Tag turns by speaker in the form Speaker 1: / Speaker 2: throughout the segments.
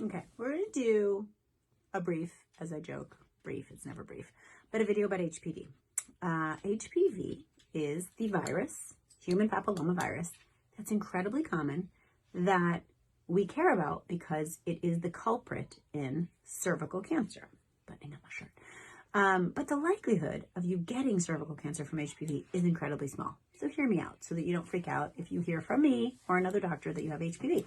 Speaker 1: Okay, we're going to do a brief, as I joke, brief, it's never brief, but a video about HPV. HPV is the virus, human papilloma virus, that's incredibly common, that we care about because it is the culprit in cervical cancer. Buttoning up my shirt. But the likelihood of you getting cervical cancer from HPV is incredibly small. So hear me out so that you don't freak out if you hear from me or another doctor that you have HPV.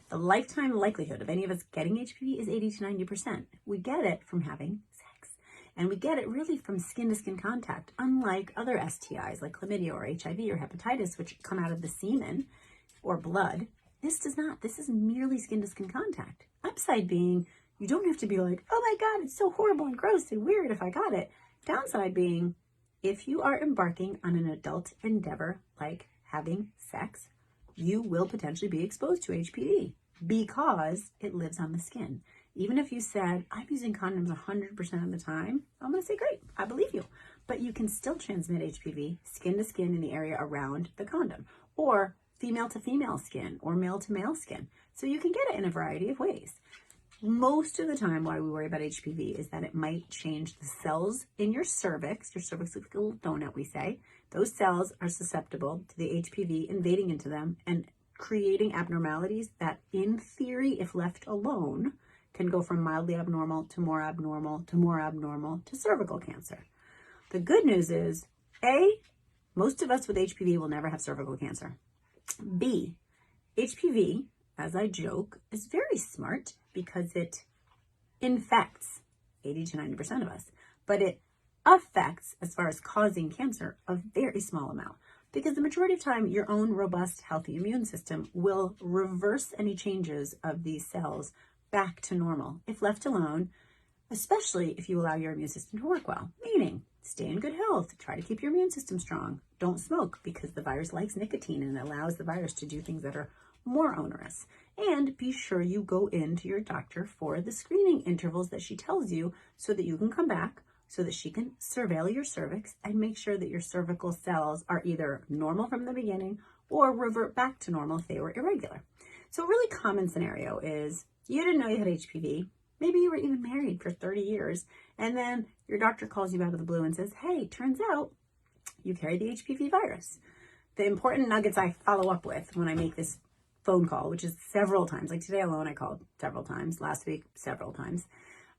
Speaker 1: The lifetime likelihood of any of us getting HPV is 80 to 90%. We get it from having sex. And we get it really from skin-to-skin contact, unlike other STIs like chlamydia or HIV or hepatitis, which come out of the semen or blood. This does not. This is merely skin-to-skin contact. Upside being, you don't have to be like, oh my God, it's so horrible and gross and weird if I got it. Downside being, if you are embarking on an adult endeavor like having sex, you will potentially be exposed to HPV because it lives on the skin. Even if you said, I'm using condoms 100% of the time, I'm going to say, great, I believe you. But you can still transmit HPV skin to skin in the area around the condom, or female to female skin, or male to male skin. So you can get it in a variety of ways. Most of the time, why we worry about HPV is that it might change the cells in your cervix. Your cervix is like a little donut, we say. Those cells are susceptible to the HPV invading into them and creating abnormalities that, in theory, if left alone, can go from mildly abnormal to more abnormal to more abnormal to cervical cancer. The good news is, A, most of us with HPV will never have cervical cancer. B, HPV, as I joke, is very smart because it infects 80 to 90% of us, but it affects, as far as causing cancer, a very small amount, because the majority of time your own robust, healthy immune system will reverse any changes of these cells back to normal if left alone, especially if you allow your immune system to work well. Meaning, stay in good health, try to keep your immune system strong, don't smoke because the virus likes nicotine and allows the virus to do things that are more onerous. And be sure you go into your doctor for the screening intervals that she tells you so that you can come back, so that she can surveil your cervix and make sure that your cervical cells are either normal from the beginning or revert back to normal if they were irregular. So a really common scenario is you didn't know you had HPV. Maybe you were even married for 30 years, and then your doctor calls you out of the blue and says, hey, turns out you carry the HPV virus. The important nuggets I follow up with when I make this phone call, which is several times, like today alone I called several times, last week several times.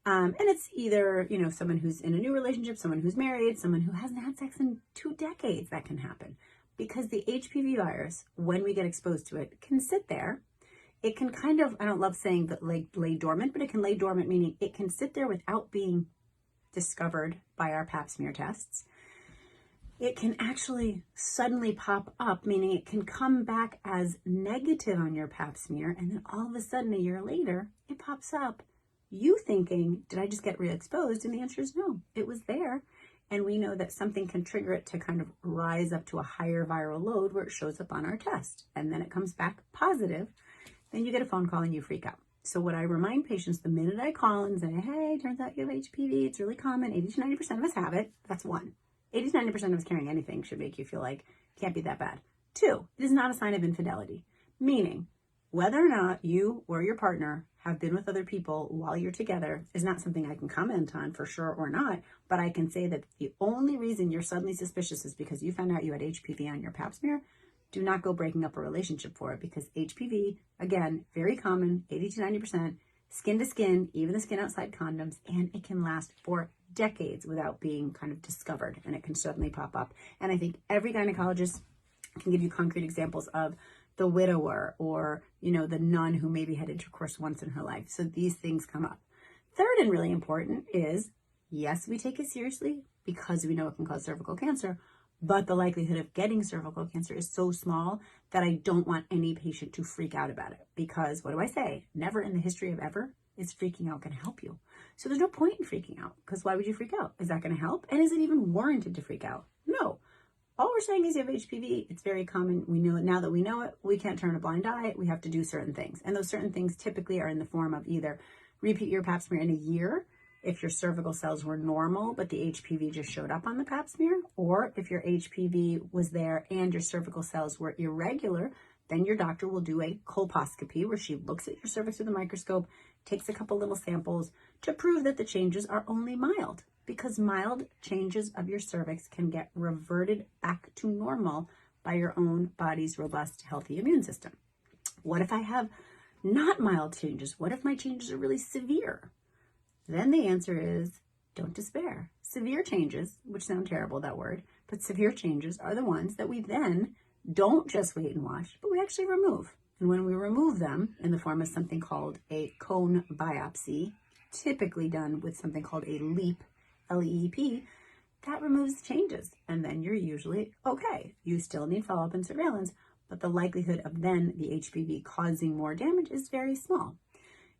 Speaker 1: And it's either, someone who's in a new relationship, someone who's married, someone who hasn't had sex in 2 decades, that can happen. Because the HPV virus, when we get exposed to it, can sit there. It can kind of, I don't love saying that lay dormant, but it can lay dormant, meaning it can sit there without being discovered by our pap smear tests. It can actually suddenly pop up, meaning it can come back as negative on your pap smear, and then all of a sudden, a year later, it pops up. You thinking, did I just get re-exposed? And the answer is no, it was there. And we know that something can trigger it to kind of rise up to a higher viral load where it shows up on our test. And then it comes back positive. Then you get a phone call and you freak out. So what I remind patients the minute I call and say, hey, turns out you have HPV, it's really common, 80 to 90% of us have it. That's one. 80 to 90% of us carrying anything should make you feel like it can't be that bad. 2, it is not a sign of infidelity. Meaning, whether or not you or your partner have been with other people while you're together is not something I can comment on for sure or not, but I can say that the only reason you're suddenly suspicious is because you found out you had HPV on your pap smear. Do not go breaking up a relationship for it, because HPV, again, very common, 80 to 90%, skin to skin, even the skin outside condoms, and it can last for decades without being kind of discovered, and it can suddenly pop up. And I think every gynecologist can give you concrete examples of the widower or, the nun who maybe had intercourse once in her life. So these things come up. Third, and really important, is yes, we take it seriously because we know it can cause cervical cancer, but the likelihood of getting cervical cancer is so small that I don't want any patient to freak out about it. Because what do I say? Never in the history of ever is freaking out going to help you. So there's no point in freaking out, because why would you freak out? Is that going to help? And is it even warranted to freak out? No. All we're saying is you have HPV. It's very common. We know it. Now that we know it, we can't turn a blind eye. We have to do certain things. And those certain things typically are in the form of either repeat your pap smear in a year if your cervical cells were normal, but the HPV just showed up on the pap smear, or if your HPV was there and your cervical cells were irregular, Then your doctor will do a colposcopy where she looks at your cervix with a microscope, takes a couple little samples to prove that the changes are only mild, because mild changes of your cervix can get reverted back to normal by your own body's robust, healthy immune system. What if I have not mild changes? What if my changes are really severe? Then the answer is, don't despair. Severe changes, which sound terrible, that word, but severe changes are the ones that we then don't just wait and watch, but we actually remove. And when we remove them in the form of something called a cone biopsy, typically done with something called a LEEP, L-E-E-P, that removes the changes. And then you're usually okay. You still need follow-up and surveillance, but the likelihood of then the HPV causing more damage is very small.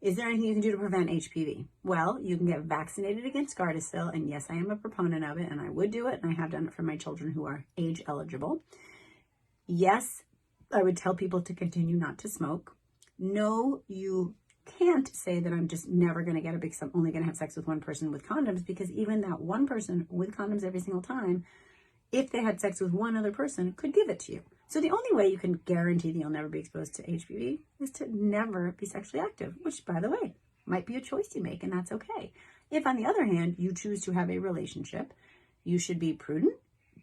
Speaker 1: Is there anything you can do to prevent HPV? Well, you can get vaccinated against Gardasil, and yes, I am a proponent of it, and I would do it, and I have done it for my children who are age eligible. Yes, I would tell people to continue not to smoke. No, you can't say that I'm just never going to get because I'm only going to have sex with one person with condoms, because even that one person with condoms every single time, if they had sex with one other person, could give it to you. So the only way you can guarantee that you'll never be exposed to HPV is to never be sexually active, which, by the way, might be a choice you make, and that's okay. If, on the other hand, you choose to have a relationship, you should be prudent.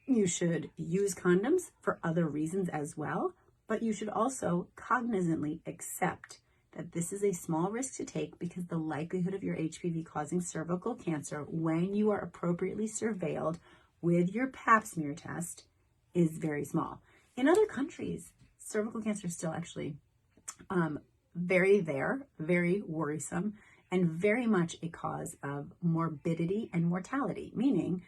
Speaker 1: You should use condoms for other reasons as well, but you should also cognizantly accept that this is a small risk to take, because the likelihood of your HPV causing cervical cancer when you are appropriately surveilled with your pap smear test is very small. In other countries, cervical cancer is still actually very worrisome, and very much a cause of morbidity and mortality, meaning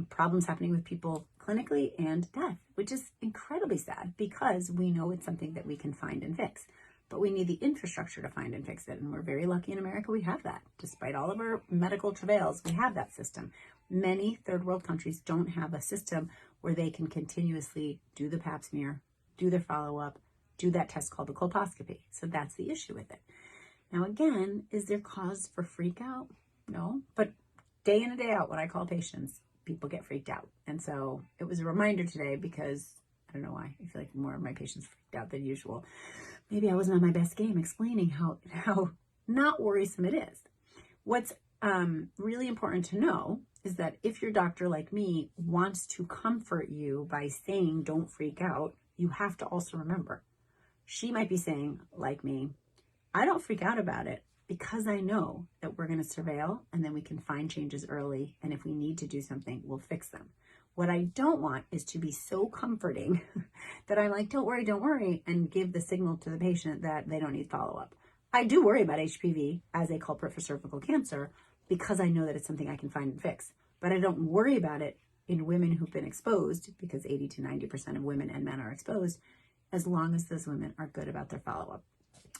Speaker 1: problems happening with people clinically and death, which is incredibly sad, because we know it's something that we can find and fix. But we need the infrastructure to find and fix it. And we're very lucky in America we have that. Despite all of our medical travails, we have that system. Many third world countries don't have a system where they can continuously do the pap smear, do their follow-up, do that test called the colposcopy. So that's the issue with it. Now, again, is there cause for freak out? No, but day in and day out, when I call patients, people get freaked out. And so it was a reminder today, because I don't know why, I feel like more of my patients freaked out than usual. Maybe I wasn't on my best game explaining how not worrisome it is. What's really important to know is that if your doctor, like me, wants to comfort you by saying don't freak out, you have to also remember, she might be saying, like me, I don't freak out about it because I know that we're going to surveil, and then we can find changes early, and if we need to do something, we'll fix them. What I don't want is to be so comforting that I'm like, don't worry, and give the signal to the patient that they don't need follow-up. I do worry about HPV as a culprit for cervical cancer, because I know that it's something I can find and fix. But I don't worry about it in women who've been exposed, because 80 to 90% of women and men are exposed, as long as those women are good about their follow-up.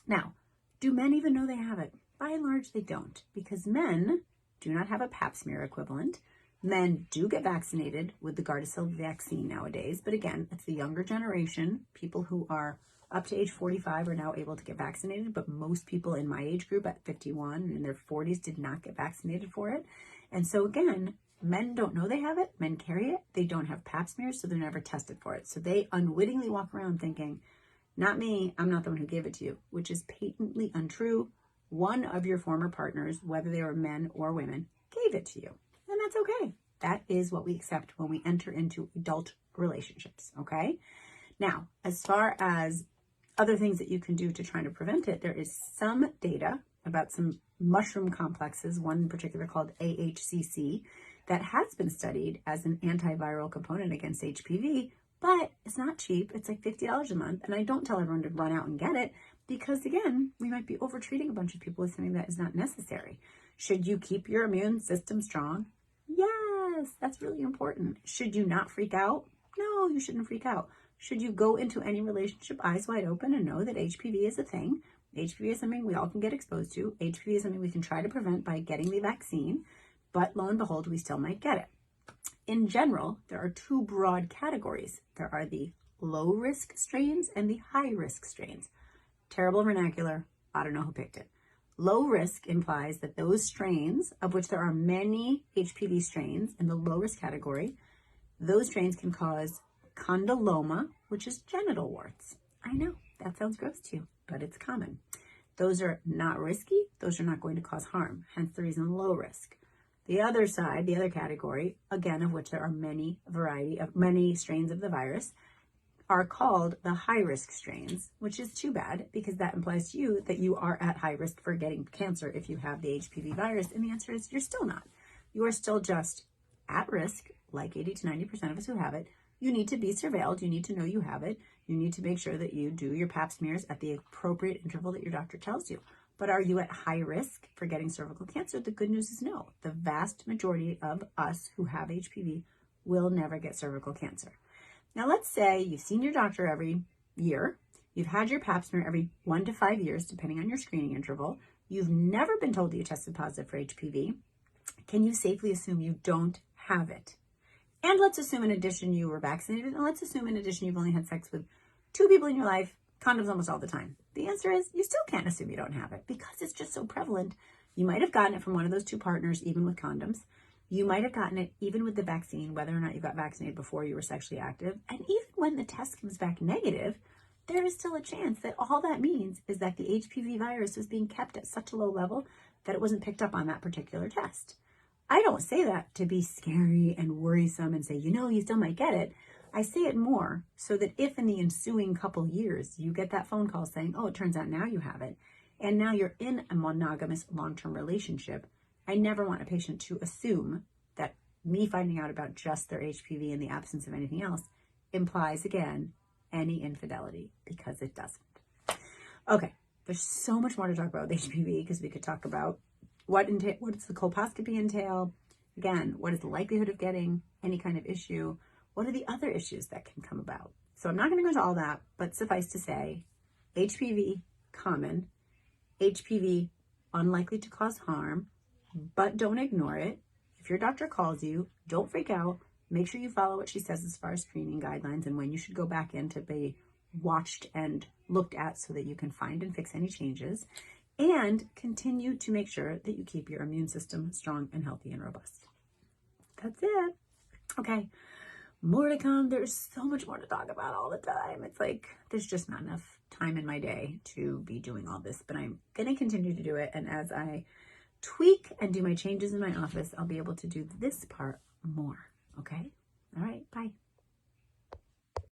Speaker 1: Now, do men even know they have it? By and large, they don't, because men do not have a pap smear equivalent. Men do get vaccinated with the Gardasil vaccine nowadays, but again, it's the younger generation. People who are up to age 45 are now able to get vaccinated, but most people in my age group at 51 and in their 40s did not get vaccinated for it. And so again, men don't know they have it, men carry it, they don't have pap smears, so they're never tested for it. So they unwittingly walk around thinking, not me, I'm not the one who gave it to you, which is patently untrue. One of your former partners, whether they were men or women, gave it to you. And that's okay. That is what we accept when we enter into adult relationships, okay? Now, as far as other things that you can do to try to prevent it, there is some data about some mushroom complexes, one in particular called AHCC, that has been studied as an antiviral component against HPV, but it's not cheap. It's like $50 a month, and I don't tell everyone to run out and get it, because again, we might be over-treating a bunch of people with something that is not necessary. Should you keep your immune system strong? Yes, that's really important. Should you not freak out? No, you shouldn't freak out. Should you go into any relationship eyes wide open and know that HPV is a thing? HPV is something we all can get exposed to. HPV is something we can try to prevent by getting the vaccine, but lo and behold, we still might get it. In general, there are two broad categories. There are the low-risk strains and the high-risk strains. Terrible vernacular. I don't know who picked it. Low risk implies that those strains, of which there are many HPV strains in the low risk category, those strains can cause condyloma, which is genital warts. I know, That sounds gross to you, but it's common. Those are not risky. Those are not going to cause harm, hence the reason low risk. The other side, the other category, again, of which there are many strains of the virus, are called the high-risk strains, which is too bad because that implies to you that you are at high risk for getting cancer if you have the HPV virus. And the answer is you're still not. You are still just at risk, like 80 to 90% of us who have it. You need to be surveilled. You need to know you have it. You need to make sure that you do your pap smears at the appropriate interval that your doctor tells you. But are you at high risk for getting cervical cancer? The good news is no. The vast majority of us who have HPV will never get cervical cancer. Now, let's say you've seen your doctor every year. You've had your pap smear every 1 to 5 years, depending on your screening interval. You've never been told that you tested positive for HPV. Can you safely assume you don't have it? And let's assume in addition you were vaccinated, and let's assume in addition you've only had sex with 2 people in your life, condoms almost all the time. The answer is you still can't assume you don't have it because it's just so prevalent. You might have gotten it from one of those 2 partners, even with condoms. You might have gotten it even with the vaccine, whether or not you got vaccinated before you were sexually active. And even when the test comes back negative, there is still a chance that all that means is that the HPV virus was being kept at such a low level that it wasn't picked up on that particular test. I don't say that to be scary and worrisome and say, you still might get it. I say it more so that if in the ensuing couple years you get that phone call saying, oh, it turns out now you have it, and now you're in a monogamous long-term relationship, I never want a patient to assume that me finding out about just their HPV in the absence of anything else implies, again, any infidelity, because it doesn't. Okay, there's so much more to talk about with HPV because we could talk about what does the colposcopy entail? Again, what is the likelihood of getting any kind of issue? What are the other issues that can come about? So I'm not going to go into all that, but suffice to say, HPV, common. HPV, unlikely to cause harm, but don't ignore it. If your doctor calls you, don't freak out. Make sure you follow what she says as far as screening guidelines and when you should go back in to be watched and looked at so that you can find and fix any changes. And continue to make sure that you keep your immune system strong and healthy and robust. That's it. Okay, more to come. There's so much more to talk about all the time. It's like there's just not enough time in my day to be doing all this, but I'm going to continue to do it. And as I tweak and do my changes in my office, I'll be able to do this part more. Okay? All right, bye.